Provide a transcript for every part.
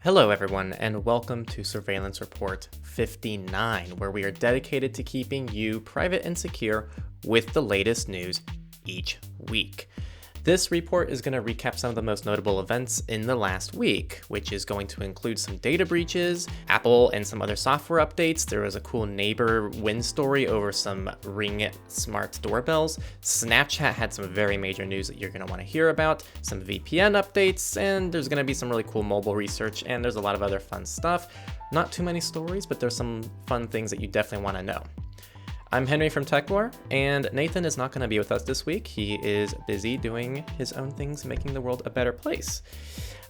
Hello everyone, and welcome to Surveillance Report 59, where we are dedicated to keeping you private and secure with the latest news each week. This report is going to recap some of the most notable events in the last week, which is going to include some data breaches, Apple and some other software updates. There was a cool neighbor win story over some Ring smart doorbells. Snapchat had some very major news that you're going to want to hear about, some VPN updates, and there's going to be some really cool mobile research, and there's a lot of other fun stuff. Not too many stories, but there's some fun things that you definitely want to know. I'm Henry from Techlore, and Nathan is not going to be with us this week. He is busy doing his own things, making the world a better place.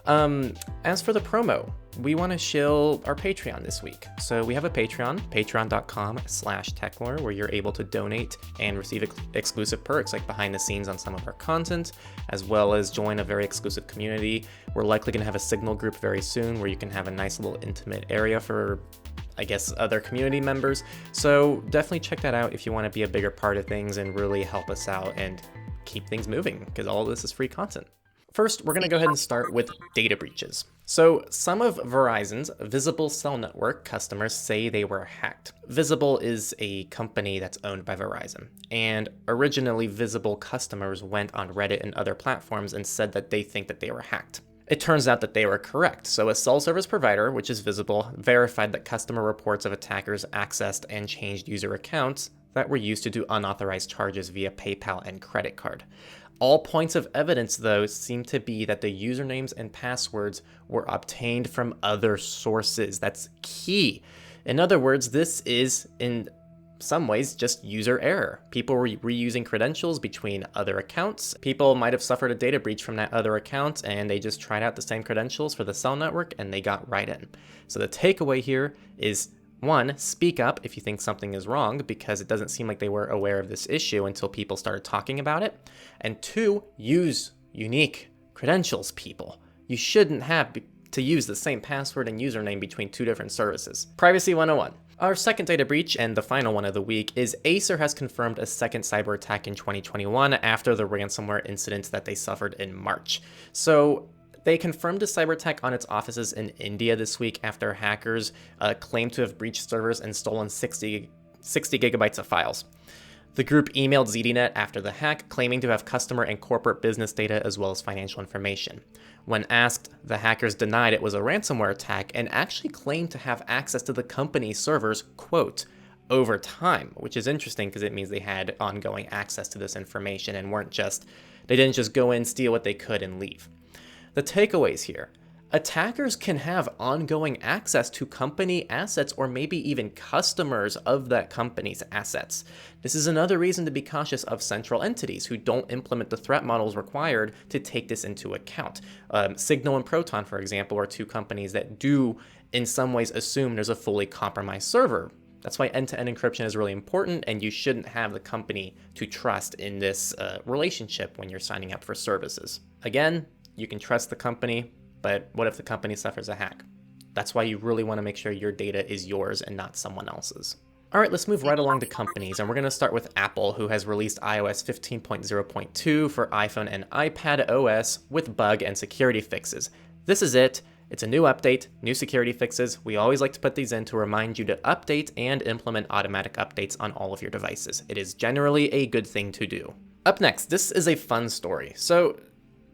As for the promo, we want to shill our Patreon this week. So we have a Patreon, patreon.com/Techlore, where you're able to donate and receive exclusive perks like behind the scenes on some of our content, as well as join a very exclusive community. We're likely going to have a Signal group very soon where you can have a nice little intimate area for other community members. So definitely check that out if you want to be a bigger part of things and really help us out and keep things moving, because all of this is free content. First, we're going to go ahead and start with data breaches. So some of Verizon's Visible cell network customers say they were hacked. Visible is a company that's owned by Verizon, and originally Visible customers went on Reddit and other platforms and said that they think that they were hacked. It turns out that they were correct. So a cell service provider, which is Visible, verified that customer reports of attackers accessed and changed user accounts that were used to do unauthorized charges via PayPal and credit card. All points of evidence, though, seem to be that the usernames and passwords were obtained from other sources. That's key. In other words, this is, in some ways, just user error. People were reusing credentials between other accounts. People might have suffered a data breach from that other account, and they just tried out the same credentials for the cell network, and they got right in. So the takeaway here is, 1, speak up if you think something is wrong, because it doesn't seem like they were aware of this issue until people started talking about it. And 2, use unique credentials, people. You shouldn't have to use the same password and username between 2 different services. Privacy 101. Our second data breach, and the final one of the week, is Acer has confirmed a second cyber attack in 2021 after the ransomware incident that they suffered in March. So they confirmed a cyber attack on its offices in India this week after hackers claimed to have breached servers and stolen 60 gigabytes of files. The group emailed ZDNet after the hack, claiming to have customer and corporate business data as well as financial information. When asked, the hackers denied it was a ransomware attack and actually claimed to have access to the company's servers, quote, over time, which is interesting because it means they had ongoing access to this information and they didn't just go in, steal what they could, and leave. The takeaways here. Attackers can have ongoing access to company assets or maybe even customers of that company's assets. This is another reason to be cautious of central entities who don't implement the threat models required to take this into account. Signal and Proton, for example, are 2 companies that do in some ways assume there's a fully compromised server. That's why end-to-end encryption is really important, and you shouldn't have the company to trust in this relationship when you're signing up for services. Again, you can trust the company, but what if the company suffers a hack? That's why you really want to make sure your data is yours and not someone else's. All right, let's move right along to companies, and we're going to start with Apple, who has released iOS 15.0.2 for iPhone and iPad OS with bug and security fixes. This is it. It's a new update, new security fixes. We always like to put these in to remind you to update and implement automatic updates on all of your devices. It is generally a good thing to do. Up next, this is a fun story. So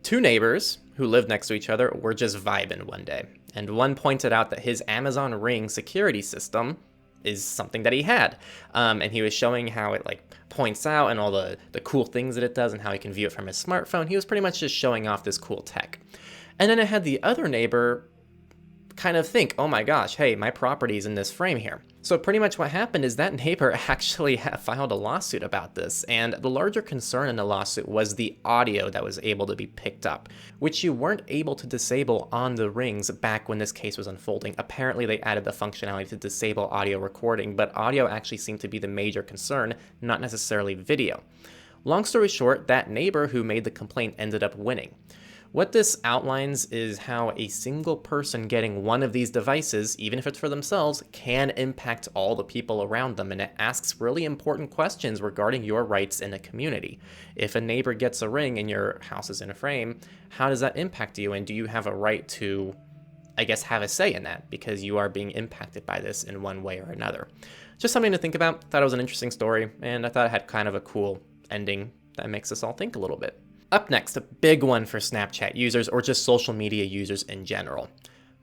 2 neighbors who lived next to each other were just vibing one day, and one pointed out that his Amazon Ring security system is something that he had, and he was showing how it points out and all the cool things that it does and how he can view it from his smartphone. He was pretty much just showing off this cool tech. And then it had the other neighbor kind of think, oh my gosh, hey, my property's in this frame here. So pretty much what happened is that neighbor actually filed a lawsuit about this, and the larger concern in the lawsuit was the audio that was able to be picked up, which you weren't able to disable on the Rings back when this case was unfolding. Apparently they added the functionality to disable audio recording, but audio actually seemed to be the major concern, not necessarily video. Long story short, that neighbor who made the complaint ended up winning. What this outlines is how a single person getting one of these devices, even if it's for themselves, can impact all the people around them, and it asks really important questions regarding your rights in a community. If a neighbor gets a Ring and your house is in a frame, how does that impact you, and do you have a right to I guess, have a say in that because you are being impacted by this in one way or another. Just something to think about. Thought it was an interesting story, and I thought it had kind of a cool ending that makes us all think a little bit. Up next, a big one for Snapchat users or just social media users in general.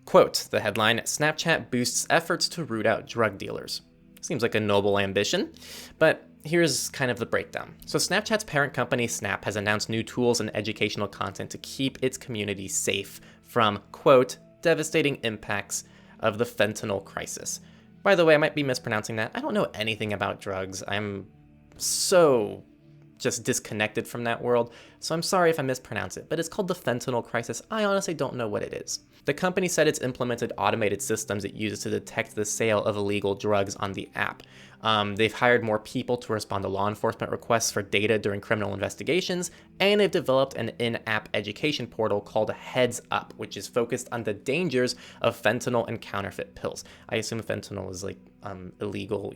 Quote, the headline, Snapchat boosts efforts to root out drug dealers. Seems like a noble ambition, but here's kind of the breakdown. So Snapchat's parent company, Snap, has announced new tools and educational content to keep its community safe from, quote, devastating impacts of the fentanyl crisis. By the way, I might be mispronouncing that. I don't know anything about drugs. I'm so just disconnected from that world, so I'm sorry if I mispronounce it, but it's called the fentanyl crisis. I honestly don't know what it is. The company said it's implemented automated systems it uses to detect the sale of illegal drugs on the app. They've hired more people to respond to law enforcement requests for data during criminal investigations, and they've developed an in-app education portal called Heads Up, which is focused on the dangers of fentanyl and counterfeit pills. I assume fentanyl is like illegal,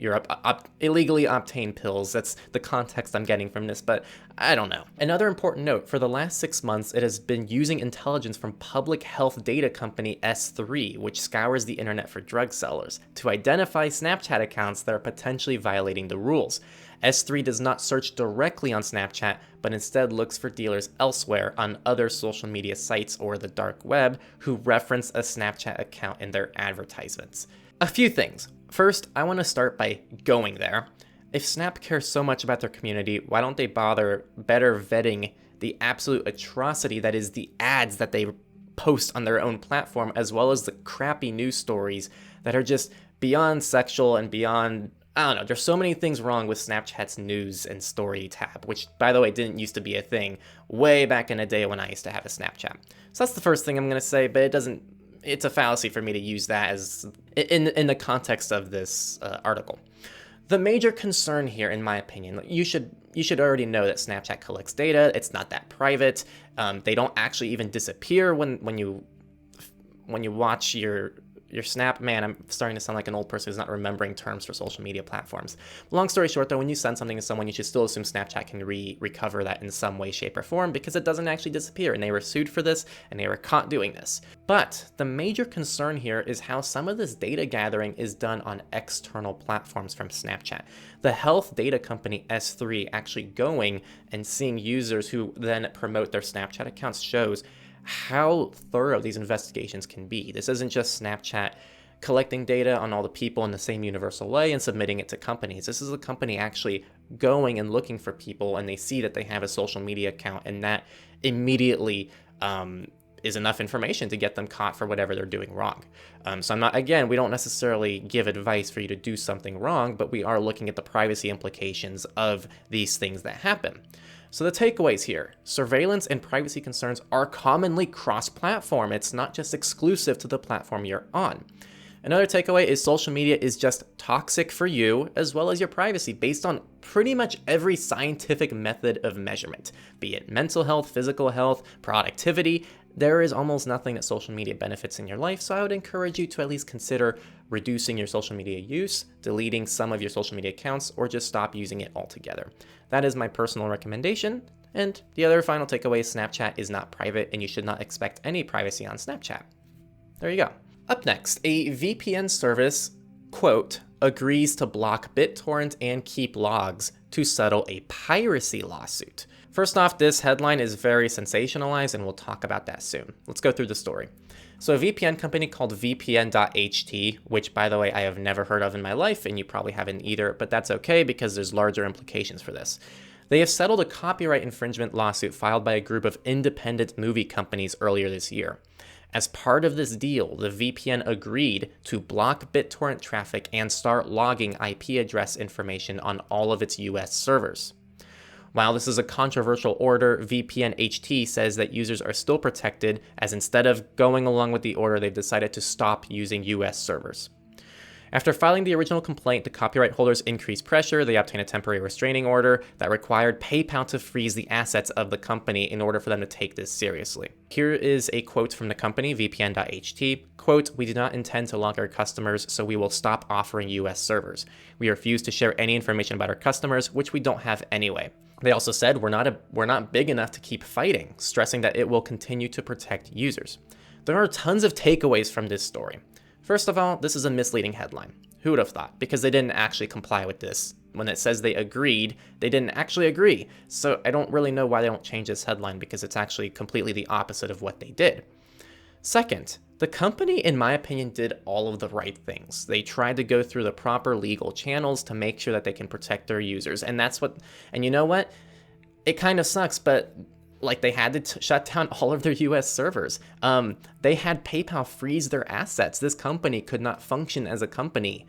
illegally obtained pills. That's the context I'm getting from this, but I don't know. Another important note, for the last 6 months, it has been using intelligence from public health data company S3, which scours the internet for drug sellers, to identify Snapchat accounts that are potentially violating the rules. S3 does not search directly on Snapchat, but instead looks for dealers elsewhere on other social media sites or the dark web who reference a Snapchat account in their advertisements. A few things. First, I want to start by going there. If Snap cares so much about their community, why don't they bother better vetting the absolute atrocity that is the ads that they post on their own platform, as well as the crappy news stories that are just beyond sexual and beyond, I don't know, there's so many things wrong with Snapchat's news and story tab, which, by the way, didn't used to be a thing way back in the day when I used to have a Snapchat. So that's the first thing I'm going to say, but it's a fallacy for me to use that as in the context of this article. The major concern here, in my opinion, you should already know that Snapchat collects data. It's not that private. They don't actually even disappear when you watch your Snap. Man, I'm starting to sound like an old person who's not remembering terms for social media platforms. Long story short, though, when you send something to someone, you should still assume Snapchat can recover that in some way, shape, or form because it doesn't actually disappear, and they were sued for this, and they were caught doing this. But the major concern here is how some of this data gathering is done on external platforms from Snapchat. The health data company S3 actually going and seeing users who then promote their Snapchat accounts shows how thorough these investigations can be. This isn't just Snapchat collecting data on all the people in the same universal way and submitting it to companies. This is a company actually going and looking for people, and they see that they have a social media account, and that immediately is enough information to get them caught for whatever they're doing wrong. So we don't necessarily give advice for you to do something wrong, but we are looking at the privacy implications of these things that happen. So the takeaways here, surveillance and privacy concerns are commonly cross-platform. It's not just exclusive to the platform you're on. Another takeaway is social media is just toxic for you as well as your privacy based on pretty much every scientific method of measurement, be it mental health, physical health, productivity. There is almost nothing that social media benefits in your life, so I would encourage you to at least consider reducing your social media use, deleting some of your social media accounts, or just stop using it altogether. That is my personal recommendation. And the other final takeaway is Snapchat is not private, and you should not expect any privacy on Snapchat. There you go. Up next, a VPN service, quote, agrees to block BitTorrent and keep logs to settle a piracy lawsuit. First off, this headline is very sensationalized, and we'll talk about that soon. Let's go through the story. So a VPN company called VPN.ht, which, by the way, I have never heard of in my life, and you probably haven't either, but that's okay because there's larger implications for this. They have settled a copyright infringement lawsuit filed by a group of independent movie companies earlier this year. As part of this deal, the VPN agreed to block BitTorrent traffic and start logging IP address information on all of its US servers. While this is a controversial order, VPN.ht says that users are still protected, as instead of going along with the order, they've decided to stop using US servers. After filing the original complaint, the copyright holders increased pressure. They obtained a temporary restraining order that required PayPal to freeze the assets of the company in order for them to take this seriously. Here is a quote from the company, VPN.ht. Quote, "We do not intend to log our customers, so we will stop offering US servers. We refuse to share any information about our customers, which we don't have anyway." They also said, we're not big enough to keep fighting, stressing that it will continue to protect users. There are tons of takeaways from this story. First of all, this is a misleading headline. Who would have thought? Because they didn't actually comply with this. When it says they agreed, they didn't actually agree. So I don't really know why they don't change this headline, because it's actually completely the opposite of what they did. Second, the company, in my opinion, did all of the right things. They tried to go through the proper legal channels to make sure that they can protect their users. And you know what? It kind of sucks, but like, they had to shut down all of their US servers. They had PayPal freeze their assets. This company could not function as a company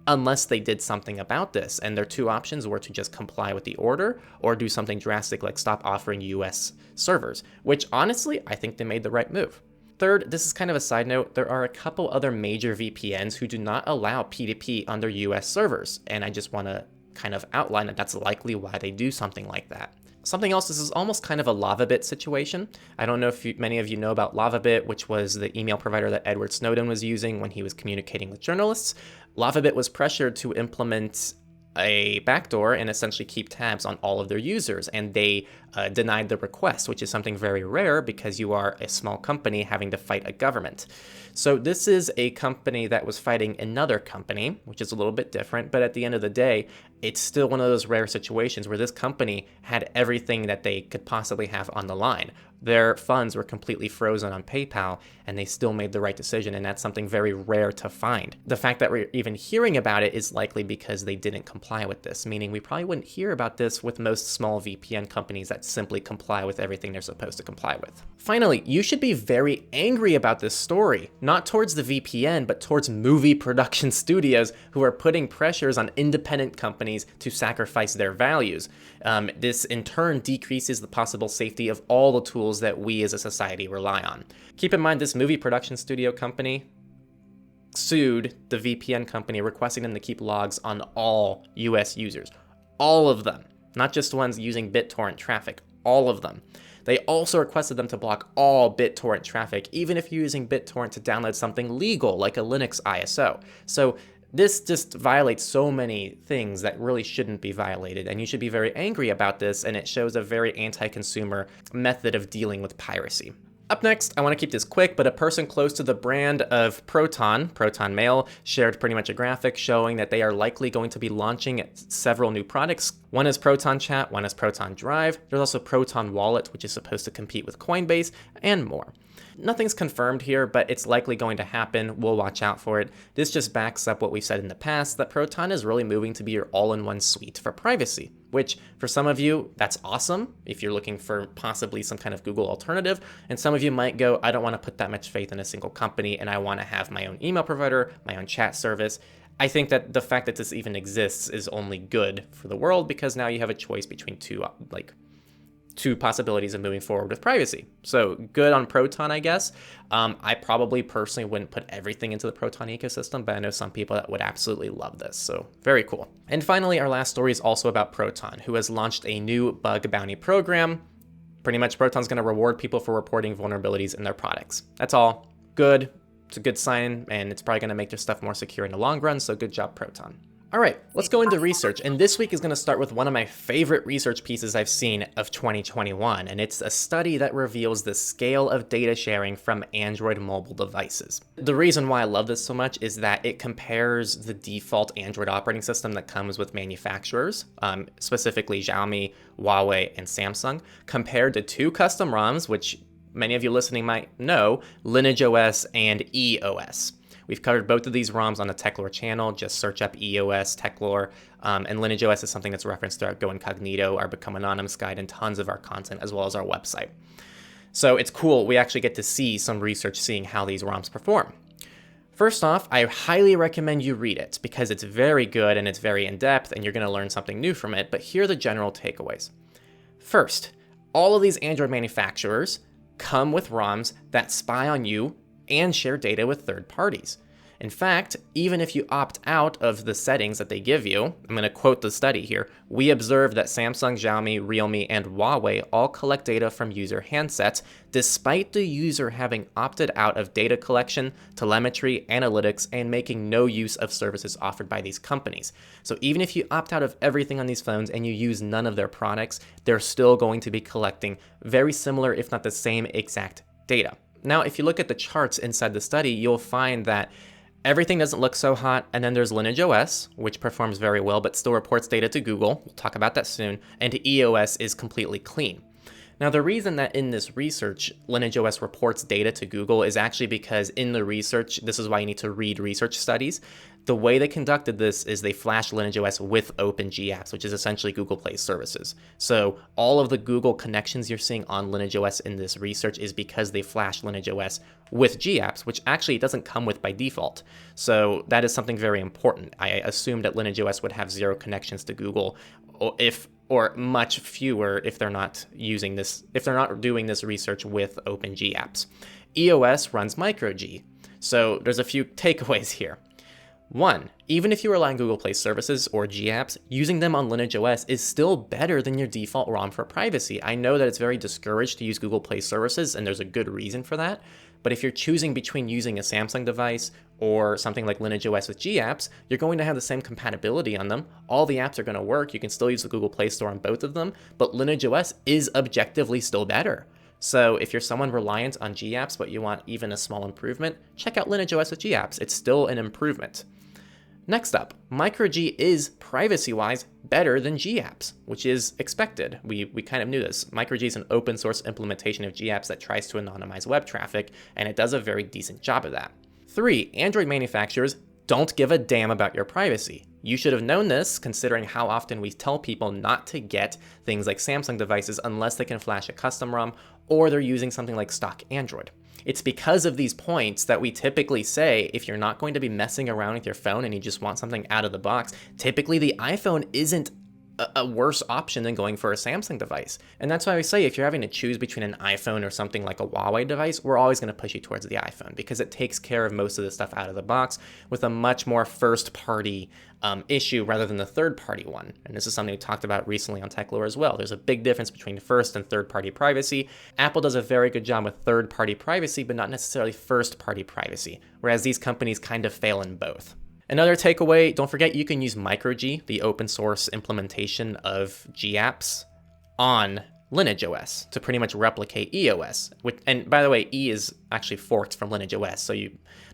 unless they did something about this. And their two options were to just comply with the order or do something drastic like stop offering US servers, which honestly, I think they made the right move. Third, this is kind of a side note, there are a couple other major VPNs who do not allow P2P on their US servers. And I just want to kind of outline that that's likely why they do something like that. Something else, this is almost kind of a LavaBit situation. I don't know if many of you know about LavaBit, which was the email provider that Edward Snowden was using when he was communicating with journalists. LavaBit was pressured to implement a backdoor and essentially keep tabs on all of their users, and they denied the request, which is something very rare because you are a small company having to fight a government. So this is a company that was fighting another company, which is a little bit different, but at the end of the day, it's still one of those rare situations where this company had everything that they could possibly have on the line. Their funds were completely frozen on PayPal, and they still made the right decision, and that's something very rare to find. The fact that we're even hearing about it is likely because they didn't comply with this, meaning we probably wouldn't hear about this with most small VPN companies that simply comply with everything they're supposed to comply with. Finally, you should be very angry about this story, not towards the VPN, but towards movie production studios who are putting pressures on independent companies to sacrifice their values. This in turn decreases the possible safety of all the tools that we as a society rely on. Keep in mind, this movie production studio company sued the VPN company, requesting them to keep logs on all US users. All of them, not just ones using BitTorrent traffic, all of them. They also requested them to block all BitTorrent traffic, even if you're using BitTorrent to download something legal like a Linux ISO. So this just violates so many things that really shouldn't be violated, and you should be very angry about this, and it shows a very anti-consumer method of dealing with piracy. Up next, I want to keep this quick, but a person close to the brand of Proton Mail, shared pretty much a graphic showing that they are likely going to be launching several new products. One is Proton Chat, one is Proton Drive. There's also Proton Wallet, which is supposed to compete with Coinbase, and more. Nothing's confirmed here, but it's likely going to happen. We'll watch out for it. This just backs up what we've said in the past, that Proton is really moving to be your all-in-one suite for privacy, which for some of you, that's awesome if you're looking for possibly some kind of Google alternative. And some of you might go, I don't want to put that much faith in a single company, and I want to have my own email provider, my own chat service. I think that the fact that this even exists is only good for the world, because now you have a choice between two possibilities of moving forward with privacy. So good on Proton, I guess. I probably personally wouldn't put everything into the Proton ecosystem, but I know some people that would absolutely love this. So very cool. And finally, our last story is also about Proton, who has launched a new bug bounty program. Pretty much Proton's going to reward people for reporting vulnerabilities in their products. That's all. Good. It's a good sign, and it's probably going to make their stuff more secure in the long run. So good job, Proton. All right, let's go into research. And this week is going to start with one of my favorite research pieces I've seen of 2021. And it's a study that reveals the scale of data sharing from Android mobile devices. The reason why I love this so much is that it compares the default Android operating system that comes with manufacturers, specifically Xiaomi, Huawei, and Samsung, compared to two custom ROMs, which many of you listening might know, LineageOS and EOS. We've covered both of these ROMs on the Techlore channel. Just search up EOS, Techlore, and LineageOS is something that's referenced throughout Go Incognito, our Become Anonymous guide, and tons of our content, as well as our website. So it's cool. We actually get to see some research seeing how these ROMs perform. First off, I highly recommend you read it because it's very good and it's very in-depth, and you're going to learn something new from it, but here are the general takeaways. First, all of these Android manufacturers come with ROMs that spy on you and share data with third parties. In fact, even if you opt out of the settings that they give you, I'm going to quote the study here, we observed that Samsung, Xiaomi, Realme, and Huawei all collect data from user handsets, despite the user having opted out of data collection, telemetry, analytics, and making no use of services offered by these companies. So even if you opt out of everything on these phones and you use none of their products, they're still going to be collecting very similar, if not the same exact data. Now, if you look at the charts inside the study, you'll find that everything doesn't look so hot, and then there's LineageOS, which performs very well but still reports data to Google. We'll talk about that soon. And EOS is completely clean. Now, the reason that in this research, LineageOS reports data to Google is actually because in the research, this is why you need to read research studies. The way they conducted this is they flashed LineageOS with OpenGApps, which is essentially Google Play services. So all of the Google connections you're seeing on LineageOS in this research is because they flashed LineageOS with GApps, which actually it doesn't come with by default. So that is something very important. I assumed that LineageOS would have 0 connections to Google, or much fewer if they're not using this, if they're not doing this research with OpenGApps. EOS runs microG. So there's a few takeaways here. 1, even if you rely on Google Play services or GApps, using them on LineageOS is still better than your default ROM for privacy. I know that it's very discouraged to use Google Play services, and there's a good reason for that. But if you're choosing between using a Samsung device or something like LineageOS with GApps, you're going to have the same compatibility on them. All the apps are going to work. You can still use the Google Play Store on both of them, but LineageOS is objectively still better. So if you're someone reliant on GApps, but you want even a small improvement, check out LineageOS with GApps. It's still an improvement. Next up, microG is privacy-wise better than GApps, which is expected. We kind of knew this. MicroG is an open source implementation of GApps that tries to anonymize web traffic, and it does a very decent job of that. 3, Android manufacturers don't give a damn about your privacy. You should have known this, considering how often we tell people not to get things like Samsung devices unless they can flash a custom ROM or they're using something like stock Android. It's because of these points that we typically say if you're not going to be messing around with your phone and you just want something out of the box, typically the iPhone isn't a worse option than going for a Samsung device. And that's why we say if you're having to choose between an iPhone or something like a Huawei device, we're always going to push you towards the iPhone because it takes care of most of the stuff out of the box with a much more first-party issue rather than the third-party one. And this is something we talked about recently on Techlore as well. There's a big difference between first and third-party privacy. Apple does a very good job with third-party privacy, but not necessarily first-party privacy, whereas these companies kind of fail in both. Another takeaway, don't forget you can use microG, the open source implementation of GApps, on LineageOS to pretty much replicate EOS. And by the way, E is actually forked from LineageOS, so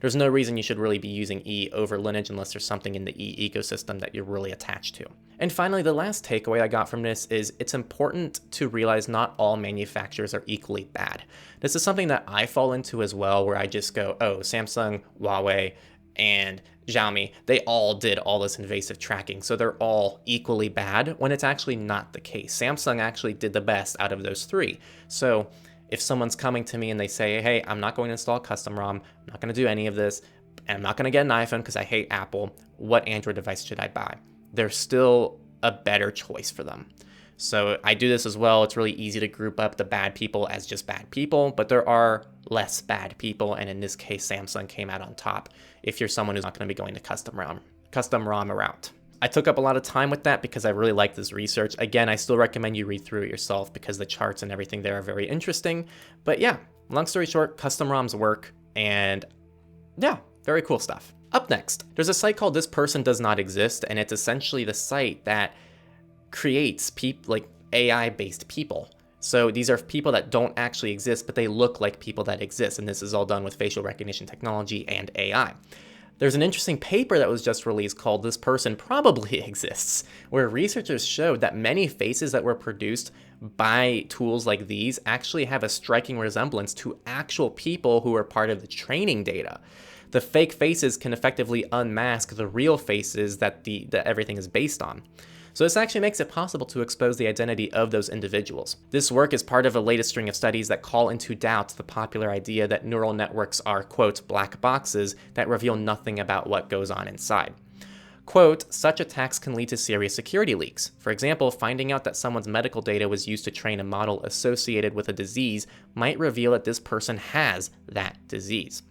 there's no reason you should really be using E over Lineage unless there's something in the E ecosystem that you're really attached to. And finally, the last takeaway I got from this is it's important to realize not all manufacturers are equally bad. This is something that I fall into as well, where I just go, oh, Samsung, Huawei, and Xiaomi, they all did all this invasive tracking, so they're all equally bad, when it's actually not the case. Samsung actually did the best out of those 3. So if someone's coming to me and they say, hey, I'm not going to install custom ROM, I'm not going to do any of this, and I'm not going to get an iPhone because I hate Apple, what Android device should I buy? There's still a better choice for them. So I do this as well. It's really easy to group up the bad people as just bad people, but there are less bad people, and in this case, Samsung came out on top if you're someone who's not going to be going the custom ROM route. I took up a lot of time with that because I really like this research. Again, I still recommend you read through it yourself because the charts and everything there are very interesting. But yeah, long story short, custom ROMs work, and yeah, very cool stuff. Up next, there's a site called This Person Does Not Exist, and it's essentially the site that creates AI-based people. So these are people that don't actually exist, but they look like people that exist. And this is all done with facial recognition technology and AI. There's an interesting paper that was just released called This Person Probably Exists, where researchers showed that many faces that were produced by tools like these actually have a striking resemblance to actual people who are part of the training data. The fake faces can effectively unmask the real faces that everything is based on. So this actually makes it possible to expose the identity of those individuals. This work is part of a latest string of studies that call into doubt the popular idea that neural networks are, quote, black boxes that reveal nothing about what goes on inside. Quote, such attacks can lead to serious security leaks. For example, finding out that someone's medical data was used to train a model associated with a disease might reveal that this person has that disease.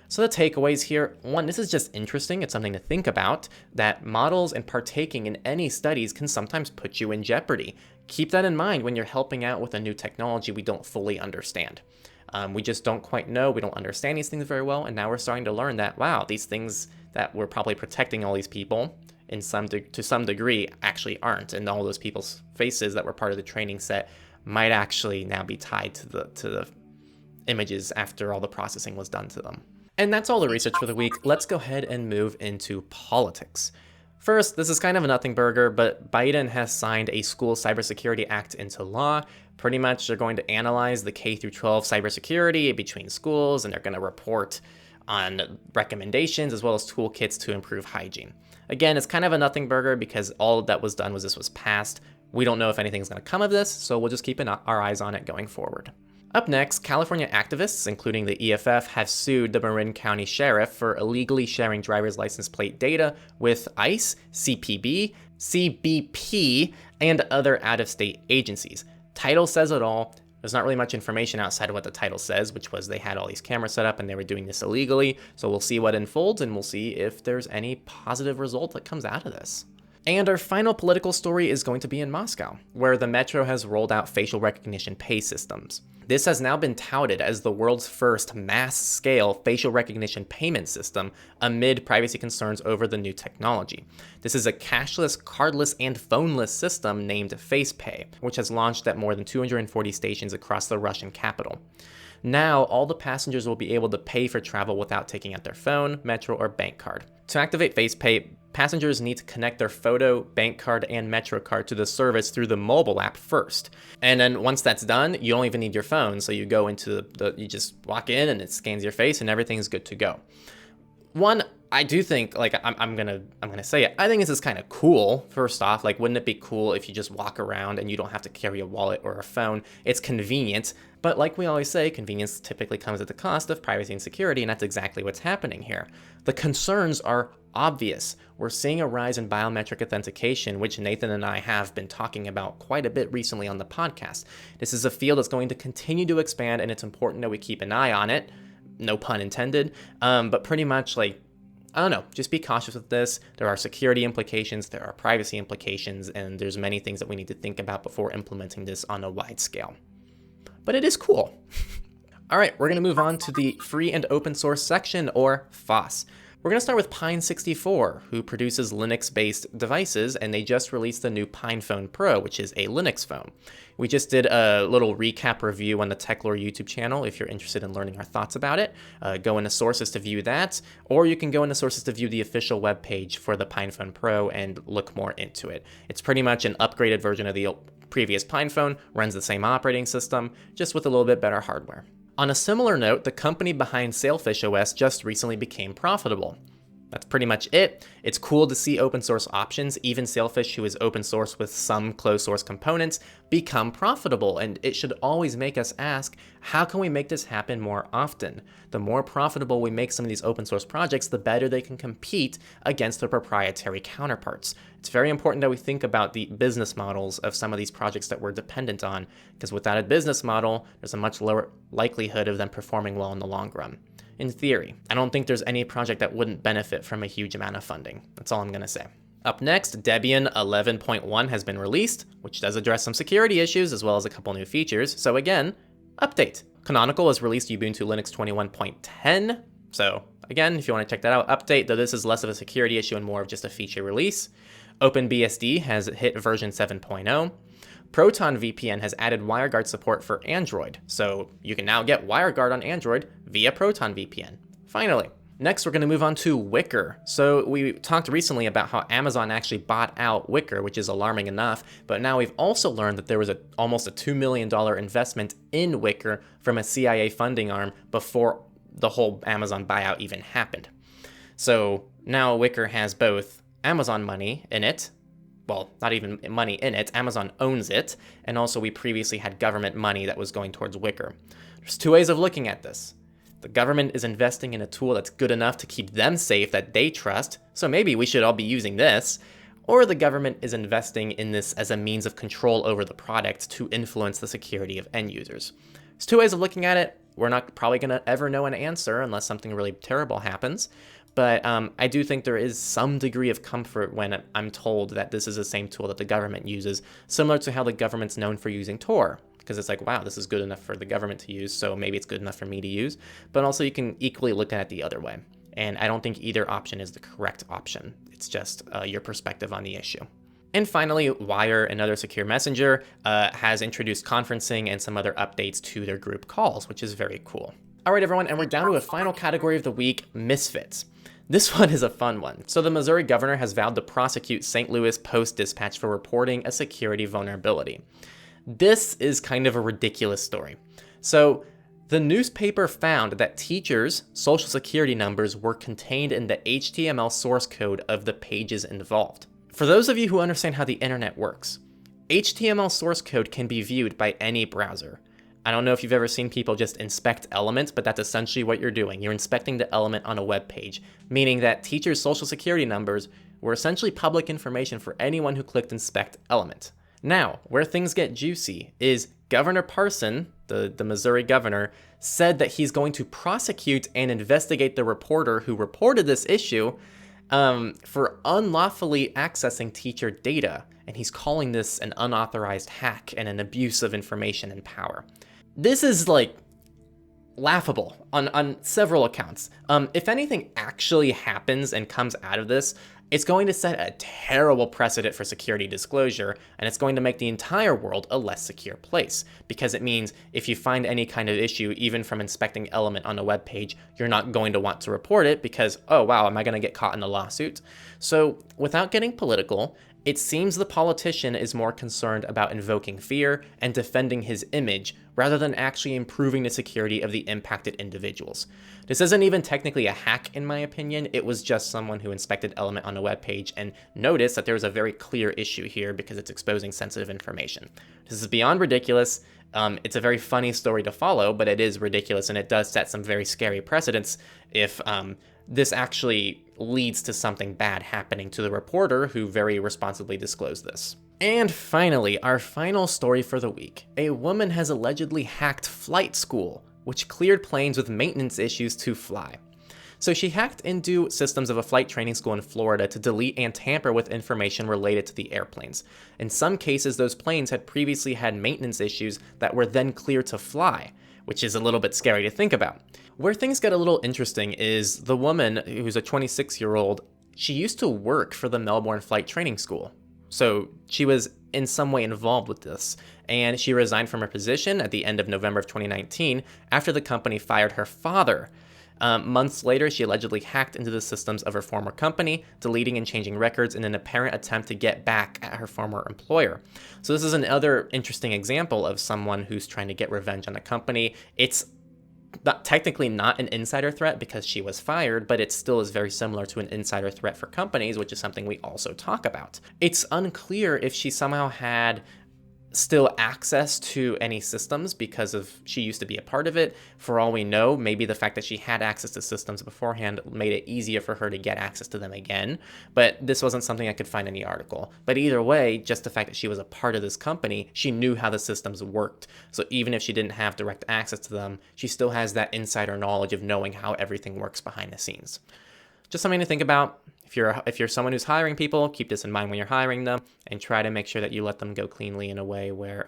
So the takeaways here, 1, this is just interesting. It's something to think about, that models and partaking in any studies can sometimes put you in jeopardy. Keep that in mind when you're helping out with a new technology we don't fully understand. We just don't quite know. We don't understand these things very well. And now we're starting to learn that, wow, these things that we're probably protecting all these people to some degree actually aren't. And all those people's faces that were part of the training set might actually now be tied to the images after all the processing was done to them. And that's all the research for the week. Let's go ahead and move into politics. First, this is kind of a nothing burger, but Biden has signed a School Cybersecurity Act into law. Pretty much they're going to analyze the K through 12 cybersecurity between schools, and they're going to report on recommendations as well as toolkits to improve hygiene. Again, it's kind of a nothing burger because all that was done was this was passed. We don't know if anything's going to come of this, so we'll just keep our eyes on it going forward. Up next, California activists, including the EFF, have sued the Marin County Sheriff for illegally sharing driver's license plate data with ICE, CPB, CBP, and other out-of-state agencies. Title says it all. There's not really much information outside of what the title says, which was they had all these cameras set up and they were doing this illegally. So we'll see what unfolds and we'll see if there's any positive result that comes out of this. And our final political story is going to be in Moscow, where the metro has rolled out facial recognition pay systems. This has now been touted as the world's first mass-scale facial recognition payment system amid privacy concerns over the new technology. This is a cashless, cardless, and phoneless system named FacePay, which has launched at more than 240 stations across the Russian capital. Now, all the passengers will be able to pay for travel without taking out their phone, metro, or bank card. To activate FacePay, passengers need to connect their photo, bank card, and metro card to the service through the mobile app first. And then once that's done, you don't even need your phone. So you go into you just walk in and it scans your face and everything's good to go. One, I do think, like, I'm gonna say it. I think this is kind of cool. First off, like, wouldn't it be cool if you just walk around and you don't have to carry a wallet or a phone? It's convenient, but like we always say, convenience typically comes at the cost of privacy and security, and that's exactly what's happening here. The concerns are obvious. We're seeing a rise in biometric authentication, which Nathan and I have been talking about quite a bit recently on the podcast. This is a field that's going to continue to expand, and it's important that we keep an eye on it. No pun intended. But pretty much, like, I don't know, just be cautious with this. There are security implications, there are privacy implications, and there's many things that we need to think about before implementing this on a wide scale. But it is cool. All right, we're going to move on to the free and open source section, or FOSS. We're going to start with Pine64, who produces Linux-based devices, and they just released the new PinePhone Pro, which is a Linux phone. We just did a little recap review on the Techlore YouTube channel. If you're interested in learning our thoughts about it, go into sources to view that, or you can go into sources to view the official webpage for the PinePhone Pro and look more into it. It's pretty much an upgraded version of the previous PinePhone, runs the same operating system, just with a little bit better hardware. On a similar note, the company behind SailfishOS just recently became profitable. That's pretty much it. It's cool to see open source options, even Sailfish, who is open source with some closed source components, become profitable, and it should always make us ask, how can we make this happen more often? The more profitable we make some of these open source projects, the better they can compete against their proprietary counterparts. It's very important that we think about the business models of some of these projects that we're dependent on, because without a business model, there's a much lower likelihood of them performing well in the long run. In theory, I don't think there's any project that wouldn't benefit from a huge amount of funding. That's all I'm going to say. Up next, Debian 11.1 has been released, which does address some security issues as well as a couple new features. So again, update. Canonical has released Ubuntu Linux 21.10. So again, if you want to check that out, update, though this is less of a security issue and more of just a feature release. OpenBSD has hit version 7.0. Proton VPN has added WireGuard support for Android, so you can now get WireGuard on Android via Proton VPN. Finally, next we're going to move on to Wickr. So we talked recently about how Amazon actually bought out Wickr, which is alarming enough, but now we've also learned that there was almost a $2 million investment in Wickr from a CIA funding arm before the whole Amazon buyout even happened. So now Wickr has both Amazon money in it, well, not even money in it, Amazon owns it, and also we previously had government money that was going towards Wickr. There's two ways of looking at this. The government is investing in a tool that's good enough to keep them safe that they trust, so maybe we should all be using this, or the government is investing in this as a means of control over the product to influence the security of end users. There's two ways of looking at it. We're not probably going to ever know an answer unless something really terrible happens. But I do think there is some degree of comfort when I'm told that this is the same tool that the government uses, similar to how the government's known for using Tor. Because it's like, wow, this is good enough for the government to use, so maybe it's good enough for me to use. But also you can equally look at it the other way. And I don't think either option is the correct option. It's just your perspective on the issue. And finally, Wire, another secure messenger, has introduced conferencing and some other updates to their group calls, which is very cool. All right, everyone, and we're down to a final category of the week, Misfits. This one is a fun one. So the Missouri governor has vowed to prosecute St. Louis Post-Dispatch for reporting a security vulnerability. This is kind of a ridiculous story. So the newspaper found that teachers' social security numbers were contained in the HTML source code of the pages involved. For those of you who understand how the internet works, HTML source code can be viewed by any browser. I don't know if you've ever seen people just inspect elements, but that's essentially what you're doing. You're inspecting the element on a web page, meaning that teachers' social security numbers were essentially public information for anyone who clicked inspect element. Now, where things get juicy is Governor Parson, the Missouri governor, said that he's going to prosecute and investigate the reporter who reported this issue for unlawfully accessing teacher data. And he's calling this an unauthorized hack and an abuse of information and power. This is like laughable on several accounts. If anything actually happens and comes out of this, it's going to set a terrible precedent for security disclosure, and it's going to make the entire world a less secure place, because it means if you find any kind of issue, even from inspecting element on a web page, you're not going to want to report it because, oh wow, am I going to get caught in a lawsuit? So without getting political, it seems the politician is more concerned about invoking fear and defending his image rather than actually improving the security of the impacted individuals. This isn't even technically a hack, in my opinion. It was just someone who inspected element on a web page and noticed that there was a very clear issue here because it's exposing sensitive information. This is beyond ridiculous. It's a very funny story to follow, but it is ridiculous, and it does set some very scary precedents if this actually leads to something bad happening to the reporter who very responsibly disclosed this. And finally, our final story for the week. A woman has allegedly hacked flight school, which cleared planes with maintenance issues to fly. So she hacked into systems of a flight training school in Florida to delete and tamper with information related to the airplanes. In some cases, those planes had previously had maintenance issues that were then cleared to fly, which is a little bit scary to think about. Where things get a little interesting is the woman, who's a 26-year-old, she used to work for the Melbourne Flight Training School. So she was in some way involved with this, and she resigned from her position at the end of November of 2019 after the company fired her father. Months later, she allegedly hacked into the systems of her former company, deleting and changing records in an apparent attempt to get back at her former employer. So this is another interesting example of someone who's trying to get revenge on a company. It's technically not an insider threat because she was fired, but it still is very similar to an insider threat for companies, which is something we also talk about. It's unclear if she somehow had still access to any systems because of she used to be a part of it. For all we know, maybe the fact that she had access to systems beforehand made it easier for her to get access to them again, but this wasn't something I could find in the article. But either way, just the fact that she was a part of this company, she knew how the systems worked. So even if she didn't have direct access to them, she still has that insider knowledge of knowing how everything works behind the scenes. Just something to think about. If you're someone who's hiring people, keep this in mind when you're hiring them, and try to make sure that you let them go cleanly in a way where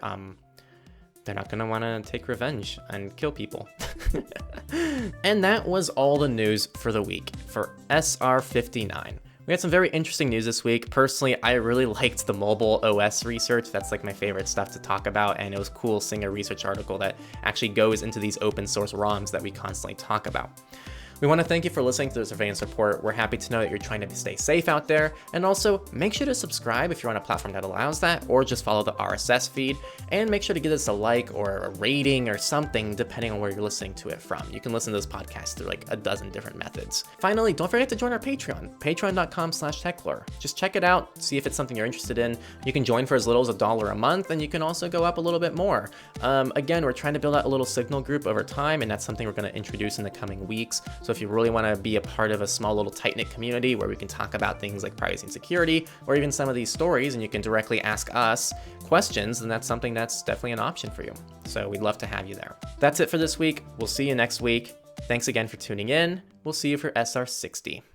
they're not going to want to take revenge and kill people. And that was all the news for the week for SR59. We had some very interesting news this week. Personally, I really liked the mobile OS research. That's like my favorite stuff to talk about, and it was cool seeing a research article that actually goes into these open source ROMs that we constantly talk about. We want to thank you for listening to the Surveillance Report. We're happy to know that you're trying to stay safe out there. And also, make sure to subscribe if you're on a platform that allows that, or just follow the RSS feed. And make sure to give us a like or a rating or something, depending on where you're listening to it from. You can listen to this podcast through like a dozen different methods. Finally, don't forget to join our Patreon, patreon.com/Techlore. Just check it out, see if it's something you're interested in. You can join for as little as $1 a month, and you can also go up a little bit more. Again, we're trying to build out a little Signal group over time, and that's something we're going to introduce in the coming weeks. So if you really want to be a part of a small little tight-knit community where we can talk about things like privacy and security, or even some of these stories, and you can directly ask us questions, then that's something that's definitely an option for you. So we'd love to have you there. That's it for this week. We'll see you next week. Thanks again for tuning in. We'll see you for SR60.